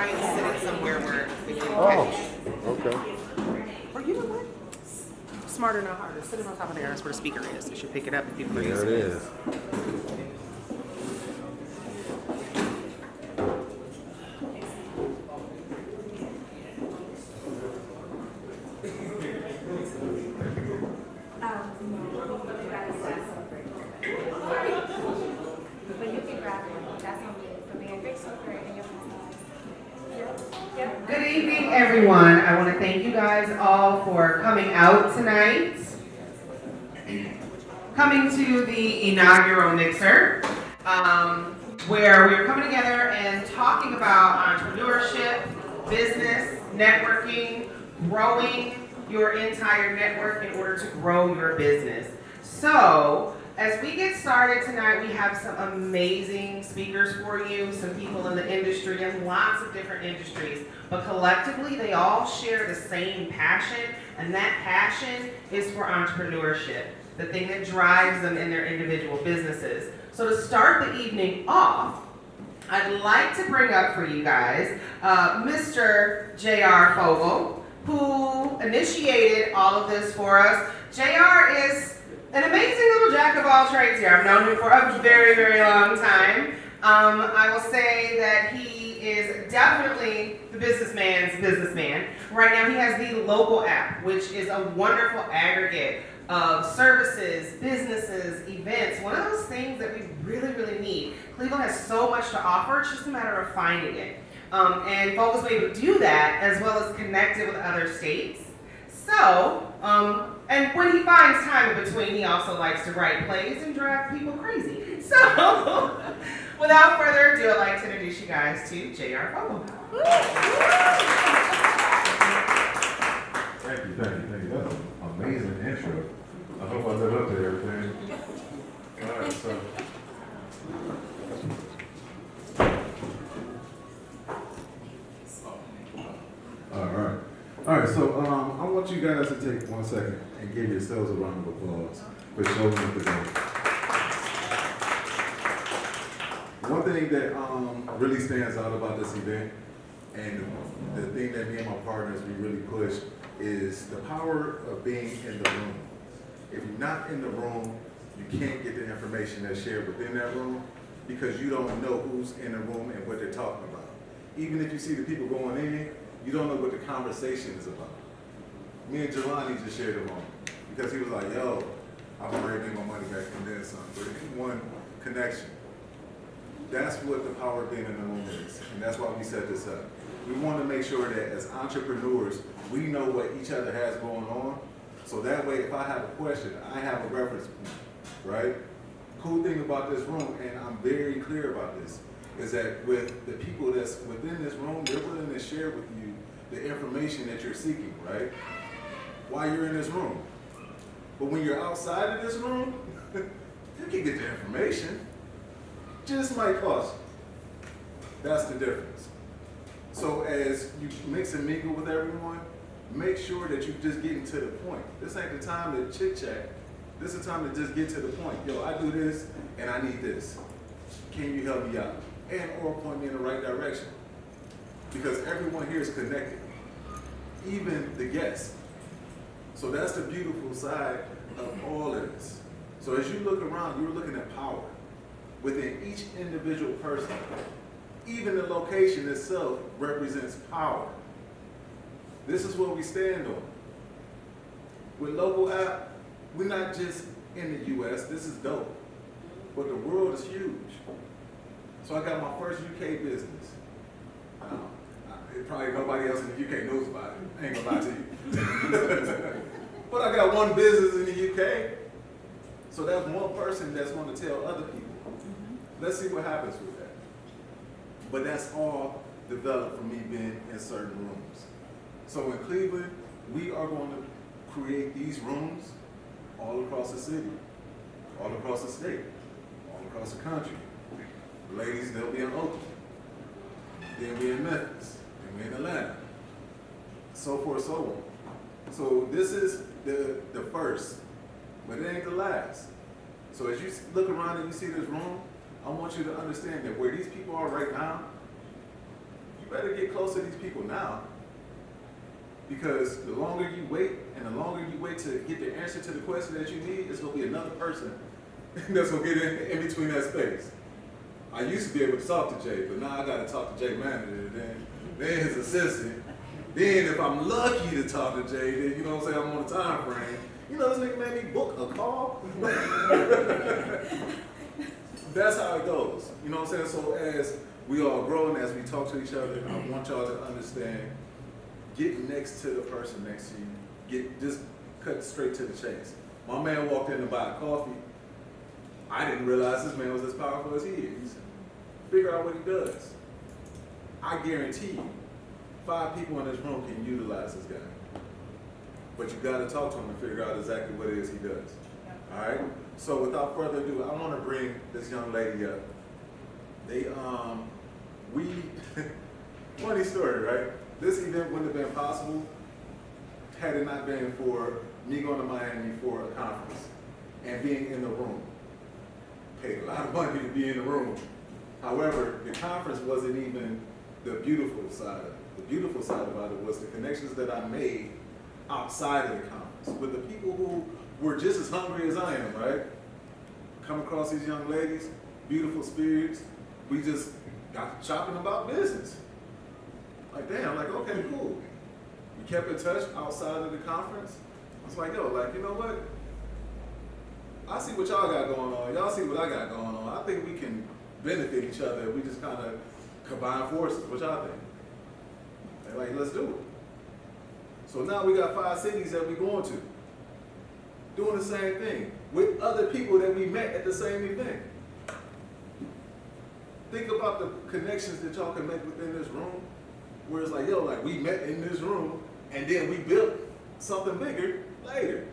trying to sit it somewhere where we can Oh, catch. okay. Or you know what? Smarter, not harder. Sit it on top of there. That's where the speaker is. You should pick it up if people are There it using it. is. But you can grab it. That's on me. For being great speaker and your Yep. Good evening, everyone. I want to thank you guys all for coming out tonight. Coming to the inaugural Mixer, where we're coming together and talking about entrepreneurship, business, networking, growing your entire network in order to grow your business. So, as we get started tonight, we have some amazing speakers for you, some people in the industry and lots of different industries. But collectively, they all share the same passion, and that passion is for entrepreneurship, the thing that drives them in their individual businesses. So to start the evening off, I'd like to bring up for you guys Mr. Jay.R. Fogle, who initiated all of this for us. Jay.R. is an amazing little jack of all trades here. I've known him for a very, very long time. I will say that he is definitely the businessman's businessman. Right now he has the Local app, which is a wonderful aggregate of services, businesses, events. One of those things that we really, really need. Cleveland has so much to offer, it's just a matter of finding it. And Fogle's able to do that as well as connect it with other states. So, and when he finds time in between, he also likes to write plays and drive people crazy. So, without further ado, I'd like to introduce you guys to Jay.R. Fogle. Thank you. That's an amazing intro. I hope I live up to everything. All right, so. All right, so I want you guys to take 1 second and give yourselves a round of applause for showing up today. One thing that really stands out about this event, and the thing that me and my partners, we really push, is the power of being in the room. If you're not in the room, you can't get the information that's shared within that room because you don't know who's in the room and what they're talking about. Even if you see the people going in, you don't know what the conversation is about. Me and Jelani just shared a moment because he was like, yo, I'm already making my money back from this, son. But in one connection. That's what the power of being in the room is. And that's why we set this up. We want to make sure that as entrepreneurs, we know what each other has going on. So that way, if I have a question, I have a reference point, right? Cool thing about this room, and I'm very clear about this, is that with the people that's within this room, they're willing to share with you the information that you're seeking, right? While you're in this room. But when you're outside of this room, you can get the information. Just might cost you. That's the difference. So as you mix and mingle with everyone, make sure that you're just getting to the point. This ain't the time to chit chat. This is the time to just get to the point. Yo, I do this and I need this. Can you help me out? And or point me in the right direction. Because everyone here is connected. Even the guests. So that's the beautiful side of all of this. So as you look around, you're looking at power within each individual person. Even the location itself represents power. This is what we stand on. With Local app, we're not just in the US, this is dope. But the world is huge. So I got my first UK business. Probably nobody else in the UK knows about it. I ain't gonna lie to you. But I got one business in the UK. So that's one person that's gonna tell other people. Let's see what happens with that. But that's all developed from me being in certain rooms. So in Cleveland, we are going to create these rooms all across the city, all across the state, all across the country. Ladies, they'll be in Oakland. Then we in Memphis. Then we in Atlanta. So forth, so on. So this is the first, but it ain't the last. So as you look around and you see this room, I want you to understand that where these people are right now, you better get close to these people now. Because the longer you wait, and the longer you wait to get the answer to the question that you need, it's going to be another person that's going to get in between that space. I used to be able to talk to Jay, but now I got to talk to Jay manager, then his assistant. Then if I'm lucky to talk to Jay, then you know what I'm saying, I'm on a time frame. You know, this nigga made me book a call. That's how it goes. You know what I'm saying? So as we all grow and as we talk to each other, I want y'all to understand, get next to the person next to you. Just cut straight to the chase. My man walked in to buy a coffee. I didn't realize this man was as powerful as he is. Figure out what he does. I guarantee you, 5 people in this room can utilize this guy. But you gotta talk to him and figure out exactly what it is he does. All right? So without further ado, I wanna bring this young lady up. Funny story, right? This event wouldn't have been possible had it not been for me going to Miami for a conference and being in the room. Paid a lot of money to be in the room. However, the conference wasn't even the beautiful side of it. The beautiful side about it was the connections that I made outside of the conference with the people who were just as hungry as I am, right? Come across these young ladies, beautiful spirits. We just got to chopping about business. Like, damn, like, okay, cool. We kept in touch outside of the conference. I was like, yo, like, you know what? I see what y'all got going on. Y'all see what I got going on. I think we can benefit each other. We just kind of combine forces. What y'all think? They're like, let's do it. So now we got 5 cities that we're going to. Doing the same thing with other people that we met at the same event. Think about the connections that y'all can make within this room. Where it's like, yo, like we met in this room and then we built something bigger later.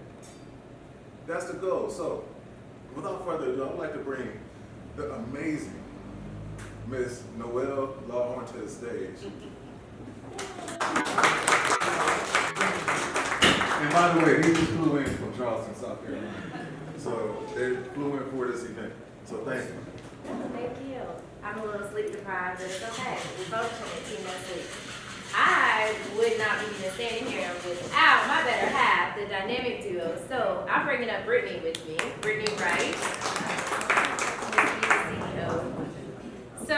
That's the goal. So, without further ado, I'd like to bring the amazing Miss Noelle Lawhorn to the stage. And by the way, he just flew in from Charleston, South Carolina. So they flew in for this event. So thank you. Thank you. I'm a little sleep deprived, but it's okay. We both can 18 months sleep. I would not be even standing here without my better half, the dynamic duo. So I'm bringing up Brittany with me. Brittany Wright, CEO. So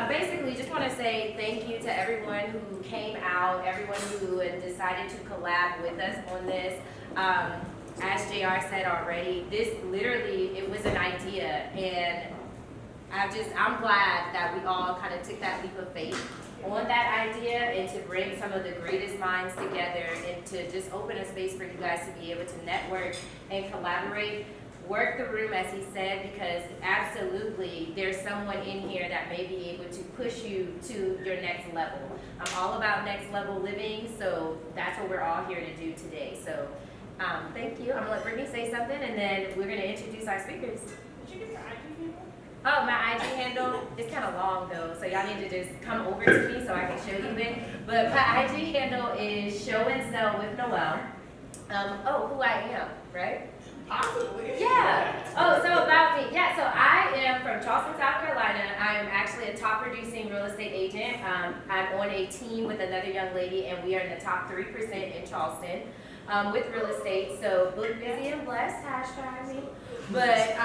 basically, just want to say thank you to everyone who came out, everyone who decided to collab with us on this. As Jay.R. said already, this literally, it was an idea, and I'm glad that we all kind of took that leap of faith on that idea and to bring some of the greatest minds together and to just open a space for you guys to be able to network and collaborate. Work the room, as he said, because absolutely there's someone in here that may be able to push you to your next level. I'm all about next level living, so that's what we're all here to do today. So thank you. I'm gonna let Brittany say something and then we're gonna introduce our speakers. Did you get your IG handle? Oh, my IG handle, it's kind of long though, so y'all need to just come over to me so I can show you it. But my IG handle is Show and Sell with Noelle. Who I am, right? Possibly. Yeah. Oh, so about me. Yeah, so I am from Charleston, South Carolina. I am actually a top producing real estate agent. I'm on a team with another young lady, and we are in the top 3% in Charleston with real estate. So book busy and blessed, hashtag me. But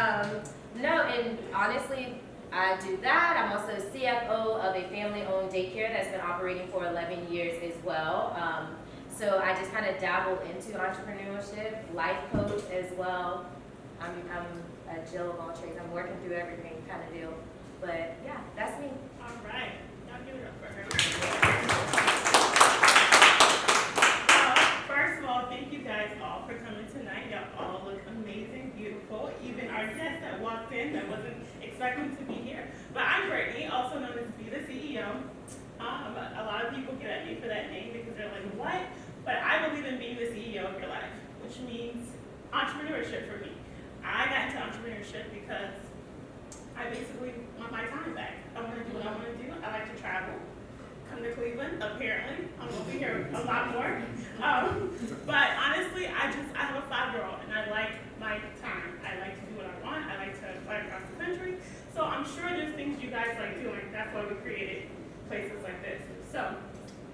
no, and honestly, I do that. I'm also CFO of a family-owned daycare that's been operating for 11 years as well. So I just kind of dabble into entrepreneurship, life coach as well. I'm a Jill of all trades. I'm working through everything kind of deal. But yeah, that's me. All right. Y'all give it up for her. First of all, thank you guys all for coming tonight. Y'all all look amazing, beautiful. Even our guest that walked in that wasn't expecting to be here. But I'm Brittany, also known as Be the CEO. A lot of people get at me for that name because they're like, what? But I believe in being the CEO of your life, which means entrepreneurship for me. I got into entrepreneurship because I basically want my time back. I want to do what I want to do. I like to travel. Come to Cleveland, apparently. I'm going to be here a lot more. But honestly, I have a 5-year-old and I like my time. I like to do what I want. I like to fly across the country. So I'm sure there's things you guys like doing. That's why we created places like this. So,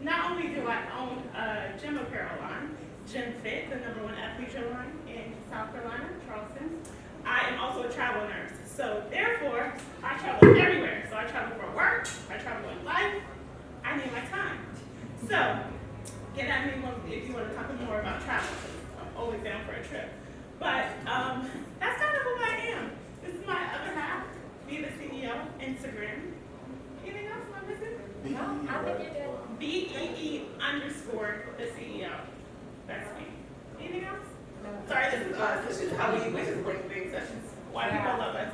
not only do I own a gym apparel line, Gym Fit, the #1 athleisure line in South Carolina, Charleston, I am also a travel nurse. So therefore, I travel everywhere. So I travel for work, I travel in life, I need my time. So, get at me if you want to talk more about travel. I'm always down for a trip. But that's kind of who I am. This is my other half, Be the CEO, Instagram. Anything else am I missing? No, I think you're good. BEE_the CEO. That's me. Anything else? Sorry, this is us. This is how we just bring big sessions. Why people love us.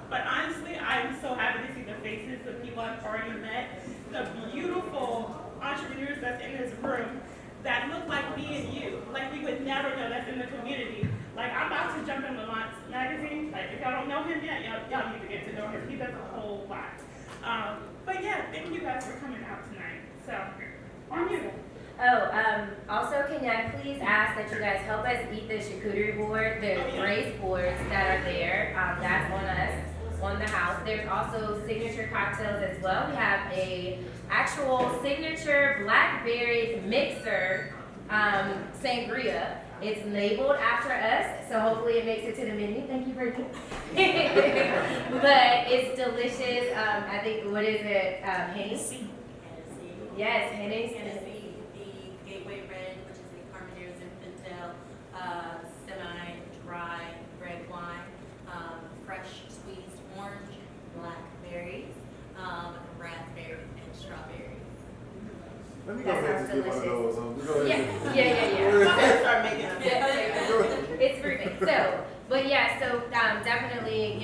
But honestly, I'm so happy to see the faces, the people I've already met, the beautiful entrepreneurs that's in this room that look like me and you. Like we would never know that's in the community. Like I'm about to jump in Lamont magazine. Like if y'all don't know him yet, y'all need to get to know him. He does a whole lot. But yeah, thank you guys for coming out tonight. So, on you. Also, can I please ask that you guys help us eat the charcuterie board, the raised boards that are there. That's on us, on the house. There's also signature cocktails as well. We have a actual signature blackberry mixer sangria. It's labeled after us, so hopefully it makes it to the menu. Thank you, Brittany. But it's delicious. I think, what is it? Hennessy? Yes, Hennessy. The Gateway Red, which is a Carmenere Zinfandel, semi-dry red wine, fresh squeezed orange, blackberries, raspberries, and strawberries. Let me go That ahead and sounds get one of those. Go ahead. Yeah. Start making it. It's fruity. But yeah, so definitely,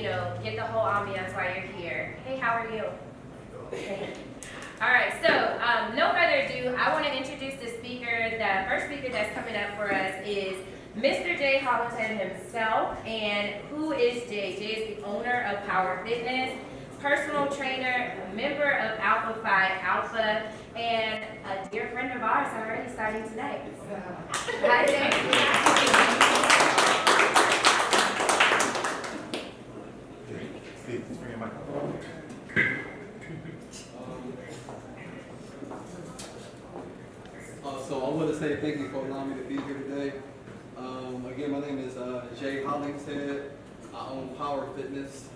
get the whole ambiance while you're here. Hey, how are you? All right, so no further ado, I want to introduce the speaker. The first speaker that's coming up for us is Mr. Jay Hollingshead himself. And who is Jay? Jay is the owner of Power Fitness, personal trainer, member of Alpha Phi Alpha, and a dear friend of ours already starting tonight. Hi, Steve, just bring your mic up. So I want to say thank you for allowing me to be here today. Again, my name is Jay Hollingshead. I own Power Fitness.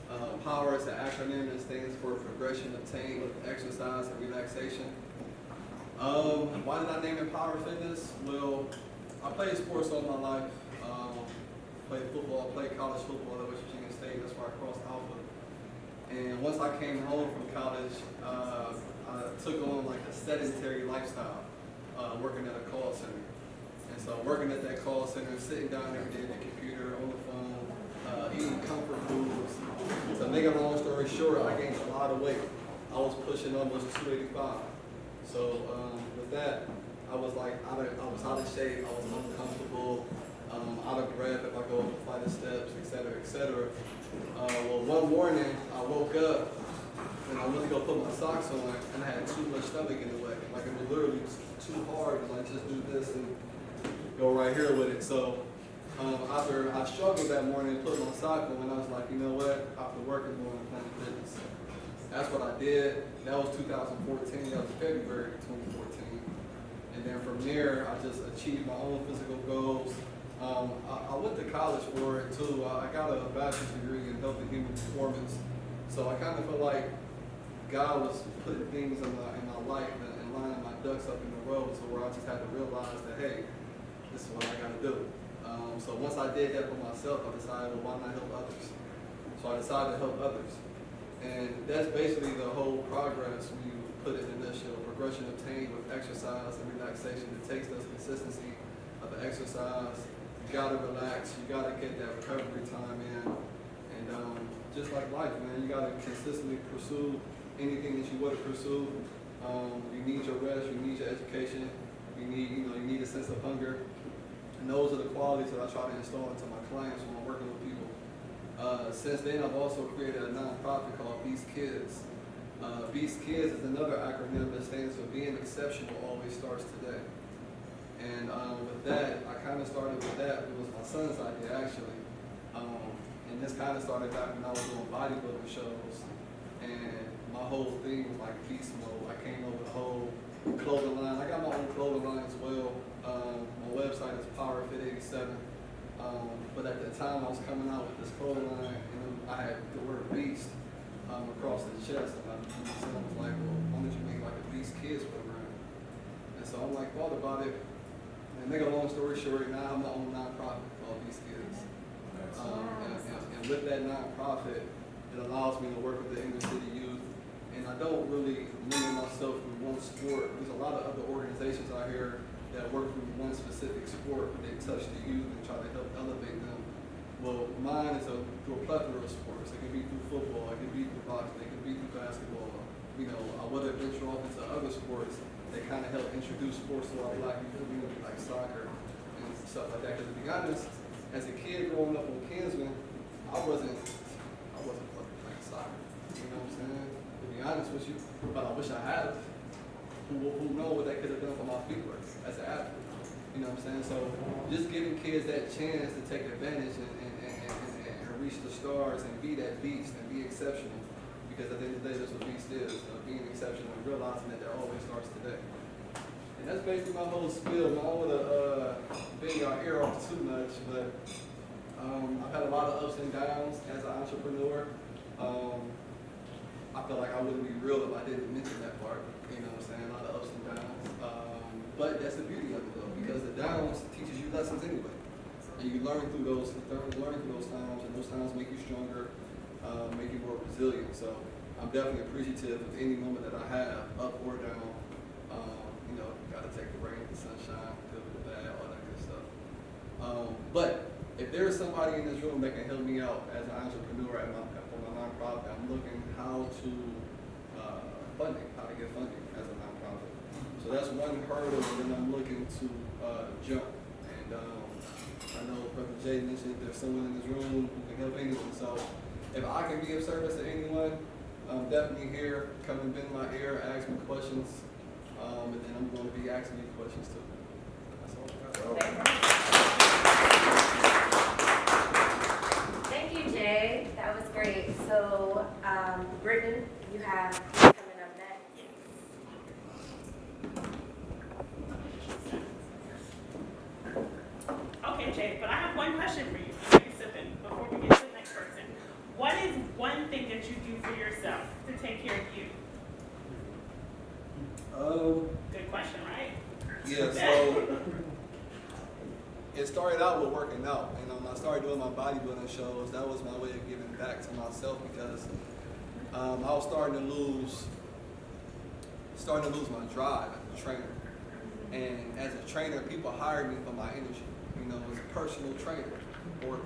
Power is an acronym that stands for Progression Obtained with Exercise and Relaxation. Why did I name it Power Fitness? Well, I played sports all my life. Played football, played college football at Michigan State. That's where I crossed Alpha. And once I came home from college, I took on like a sedentary lifestyle. Working at a call center. And so working at that call center, sitting down every day at the computer, on the phone, eating comfort foods. To make a long story short, I gained a lot of weight. I was pushing almost 285. So with that, I was like, I was out of shape, I was uncomfortable, out of breath if I go up a flight of steps, et cetera, et cetera. Well, one morning, I woke up and I went to go put my socks on, and I had too much stomach in the way. Like it was literally too hard to like just do this and go right here with it. So after I struggled that morning, put my sock on, and I was like, you know what? After work, I'm going to Planet Fitness. That's what I did. That was 2014. That was February 2014. And then from there, I just achieved my own physical goals. I went to college for it too. I got a bachelor's degree in health and human performance. So I kind of feel like God was putting things in my life and lining my ducks up in the road, so where I just had to realize that, hey, this is what I got to do. So once I did that for myself, I decided, well, why not help others? So I decided to help others. And that's basically the whole progress when you put it in a nutshell. Progression obtained with exercise and relaxation. It takes the consistency of the exercise. You gotta relax. You gotta get that recovery time in. And just like life, man, you gotta consistently pursue anything that you want to pursue. You need your rest. You need your education. You need a sense of hunger. And those are the qualities that I try to install into my clients when I'm working with people. Since then, I've also created a nonprofit called Beast Kids. Beast Kids is another acronym that stands for Being Exceptional Always Starts Today. And with that, I kind of started with that. It was my son's idea, actually. And this kind of started back when I was doing bodybuilding shows. And my whole thing was like beast mode. I came up with a whole clothing line. I got my own clothing line as well. My website is PowerFit87. But at the time I was coming out with this clothing line, I had the word beast across the chest, and someone was like, well, why don't you make like a Beast Kids program? And so I'm like, thought about it, and make a long story short, now I'm my own nonprofit called Beast Kids. And with that nonprofit, it allows me to work with the inner city youth, and I don't really limit myself to one sport. There's a lot of other organizations out here that work through one specific sport, but they touch the youth and try to help elevate them. Well, mine is through a plethora of sports. It can be through football, it can be through boxing, it can be through basketball. Whether it venture off into other sports, they kind of help introduce sports to our black community, like soccer and stuff like that. Because to be honest, as a kid growing up in Kinsman, I wasn't fucking playing soccer. You know what I'm saying? To be honest with you, but I wish I had. Who know what that could have done for my feet work as an athlete? You know what I'm saying? So just giving kids that chance to take advantage and reach the stars and be that beast and be exceptional. Because at the end of the day, that's what beast is, being exceptional and realizing that there always starts today. And that's basically my whole spiel. I don't want to bang your ear off too much, but I've had a lot of ups and downs as an entrepreneur. I feel like I wouldn't be real if I didn't mention that part. You know what I'm saying? A lot of ups and downs. But that's the beauty of it though, because the downs teaches you lessons anyway. And you learn through those times, and those times make you stronger, make you more resilient. So I'm definitely appreciative of any moment that I have, up or down. Gotta take the rain, the sunshine, good or bad, all that good stuff. But if there's somebody in this room that can help me out as an entrepreneur for my nonprofit, I'm looking how to get funding as a nonprofit. So that's one hurdle that I'm looking to jump. And I know Brother Jay mentioned there's someone in this room who can help anyone. So if I can be of service to anyone, I'm definitely here. Come and bend my ear, ask me questions, and then I'm going to be asking you questions too. That's all I got. Thank you, Jay. That was great. So, Britton, you have coming up next. Okay, Jay, but I have one question for you before we get to the next person. What is one thing that you do for yourself to take care of you? Good question, right? Yeah, so it started out with working out. When I started doing my bodybuilding shows, that was my way of giving back to myself because I was starting to lose my drive as a trainer. And as a trainer, people hired me for my energy, as a personal trainer or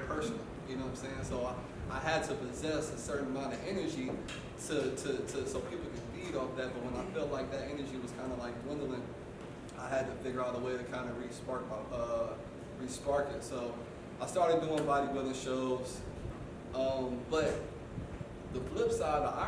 personal, you know what I'm saying? So I had to possess a certain amount of energy so people could feed off that. But when I felt like that energy was kind of like dwindling, I had to figure out a way to kind of respark it. So I started doing bodybuilding shows, but the flip side, the